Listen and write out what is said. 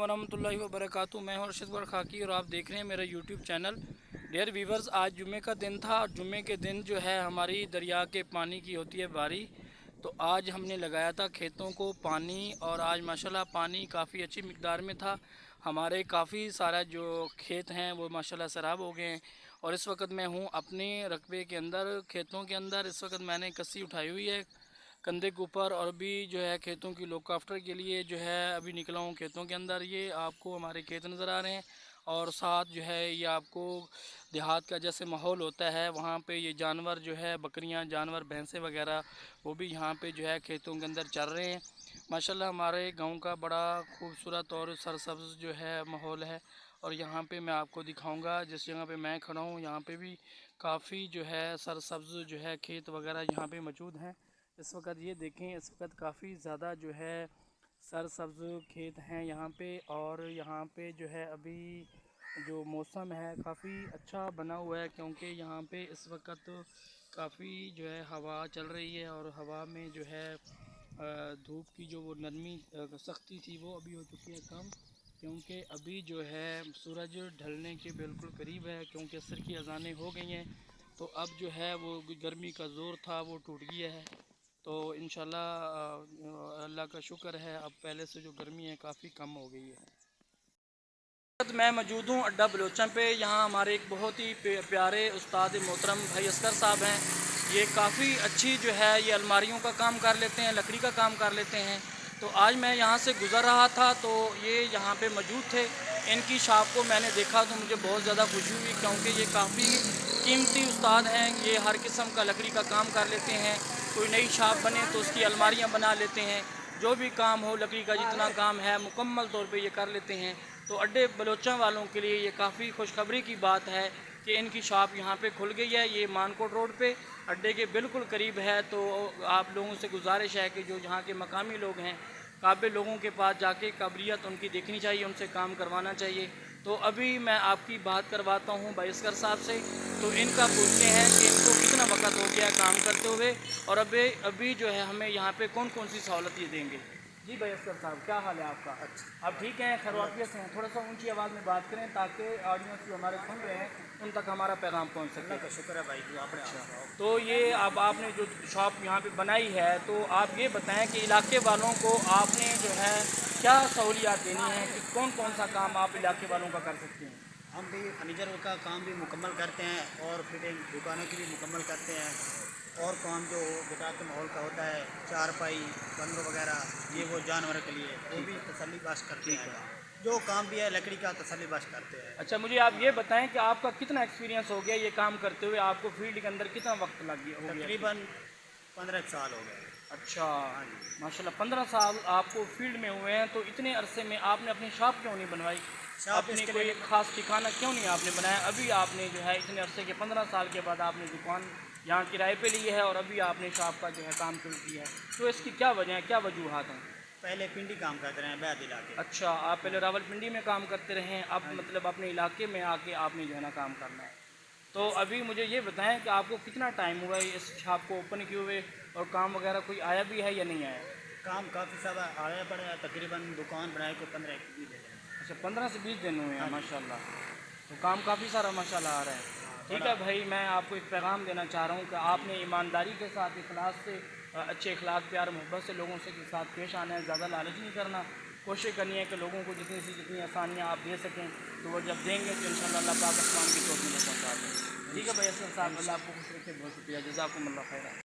वालेकुम वरहमतुल्लाहि वबरकातुहू। मैं हूं अरशद खाकी और आप देख रहे हैं मेरा यूट्यूब चैनल। डियर वीवर्स, आज जुमे का दिन था और जुमे के दिन जो है हमारी दरिया के पानी की होती है बारी। तो आज हमने लगाया था खेतों को पानी और आज माशाल्लाह पानी काफ़ी अच्छी मिकदार में था। हमारे काफ़ी सारा जो खेत हैं वो माशाल्लाह सैराब हो गए हैं। और इस वक्त मैं हूँ अपने रकबे के अंदर, खेतों के अंदर। इस वक्त मैंने कस्सी उठाई हुई है कंधे के ऊपर और अभी जो है खेतों की लुक आफ्टर के लिए जो है अभी निकला हूँ खेतों के अंदर। ये आपको हमारे खेत नज़र आ रहे हैं और साथ जो है ये आपको देहात का जैसे माहौल होता है वहाँ पे ये जानवर जो है बकरियाँ, जानवर, भैंसें वगैरह वो भी यहाँ पे जो है खेतों के अंदर चल रहे हैं। माशाल्लाह हमारे गांव का बड़ा खूबसूरत और सरसब्ज़ जो है माहौल है। और यहाँ पे मैं आपको दिखाऊंगा जिस जगह पे मैं खड़ा हूँ यहाँ पे भी काफ़ी जो है सरसब्ज़ जो है खेत वगैरह यहाँ पे मौजूद हैं। इस वक्त ये देखें, इस वक्त काफ़ी ज़्यादा जो है सरसब्ज़ खेत हैं यहाँ पे। और यहाँ पे जो है अभी जो मौसम है काफ़ी अच्छा बना हुआ है क्योंकि यहाँ पे इस वक्त काफ़ी जो है हवा चल रही है और हवा में जो है धूप की जो वो नरमी सख्ती थी वो अभी हो चुकी है कम, क्योंकि अभी जो है सूरज ढलने के बिल्कुल करीब है क्योंकि असर की अज़ानें हो गई हैं। तो अब जो है वो गर्मी का ज़ोर था वो टूट गया है। तो इंशाल्लाह अल्लाह का शुक्र है अब पहले से जो गर्मी है काफ़ी कम हो गई है। मैं मौजूद हूँ अड्डा बलोचन पे। यहाँ हमारे एक बहुत ही प्यारे उस्ताद मोहतरम भाई असगर साहब हैं। ये काफ़ी अच्छी जो है ये अलमारियों का काम कर लेते हैं, लकड़ी का काम कर लेते हैं। तो आज मैं यहाँ से गुज़र रहा था तो ये यहाँ पे मौजूद थे। इनकी शॉप को मैंने देखा तो मुझे बहुत ज़्यादा खुशी हुई क्योंकि ये काफ़ी कीमती उस्ताद हैं। ये हर किस्म का लकड़ी का काम कर लेते हैं। कोई नई शॉप बने तो उसकी अलमारियाँ बना लेते हैं। जो भी काम हो लकड़ी का जितना काम है मुकम्मल तौर पे ये कर लेते हैं। तो अड्डे बलोचा वालों के लिए ये काफ़ी खुशखबरी की बात है कि इनकी शॉप यहाँ पे खुल गई है। ये मानकोट रोड पे अड्डे के बिल्कुल करीब है। तो आप लोगों से गुजारिश है कि जो यहाँ के मकामी लोग हैं काबिल लोगों के पास जाके काबिलियत उनकी देखनी चाहिए, उनसे काम करवाना चाहिए। तो अभी मैं आपकी बात करवाता हूँ भाई असगर साहब से। तो इनका पूछते हैं कि इनको कितना वक्त हो गया काम करते हुए और अभी जो है हमें यहाँ पे कौन कौन सी सहूलत ये देंगे। जी भाई असगर साहब, क्या हाल है आपका? अच्छा, आप ठीक हैं, खैरियत से हैं? थोड़ा सा ऊंची आवाज़ में बात करें ताकि ऑडियंस जो हमारे सुन रहे हैं उन तक हमारा पैगाम पहुंच सके। का शुक्र है भाई, आपने अच्छा, तो ये अब आपने जो शॉप यहाँ पे बनाई है तो आप ये बताएं कि इलाके वालों को आपने जो है क्या सहूलियात देनी है कि कौन कौन सा काम आप इलाके वालों का कर सकते हैं? हम भी फर्नीचर का काम भी मुकम्मल करते हैं और फिटिंग दुकानों की भी मुकम्मल करते हैं। और काम जो गुजरात के माहौल का होता है, चारपाई, बंदर वगैरह ये वो जानवर के लिए वो भी तसल्ली बख्श करते हैं। जो काम भी है लकड़ी का तसल्ली बख्श करते हैं। अच्छा, मुझे आप ये बताएं कि आपका कितना एक्सपीरियंस हो गया ये काम करते हुए, आपको फील्ड के अंदर कितना वक्त लग गया? तकरीबन 15 साल हो गए। अच्छा, माशाल्लाह 15 साल आपको फील्ड में हुए हैं। तो इतने अरसे में आपने अपनी शॉप क्यों नहीं बनवाई? अपनी कोई ख़ास ठिकाना क्यों नहीं आपने बनाया? अभी आपने जो है इतने अरसे के 15 साल के बाद आपने दुकान यहाँ किराए पे ली है और अभी आपने शॉप का जो है काम शुरू किया है। तो इसकी क्या वजह है, क्या वजूहत हैं? पहले पिंडी काम करते रहे बैद इलाके। अच्छा, आप पहले रावलपिंडी में काम करते रहे हैं, अब मतलब अपने इलाके में आके आपने जो है ना काम करना है। तो अभी मुझे ये बताएं कि आपको कितना टाइम हुआ है इस शॉप को ओपन किए हुए और काम वगैरह कोई आया भी है या नहीं आया? काम काफ़ी सारा आया पड़ा है, तकरीबन दुकान बनाए को 15-20 दिन। अच्छा, 15 से 20 दिन हुए हैं माशाल्लाह। तो काम काफ़ी सारा माशाल्लाह आ रहा है। ठीक है भाई, मैं आपको एक पैगाम देना चाह रहा हूँ कि आपने ईमानदारी के साथ, इखलास से, अच्छे इखलाक, प्यार, मोहब्बत से लोगों से के साथ पेश आना है। ज़्यादा लालच नहीं करना, कोशिश करनी है कि लोगों को जितनी सी जितनी आसानियाँ आप दे सकें तो वो जब देंगे तो इंशाअल्लाह अल्लाह पाक आसमान की तौफीक में पहुँचा देंगे। ठीक है भाई असगर साहब, अल्लाह आपको खुश रखे, बहुत शुक्रिया, जज़ाकुमुल्लाह खैर।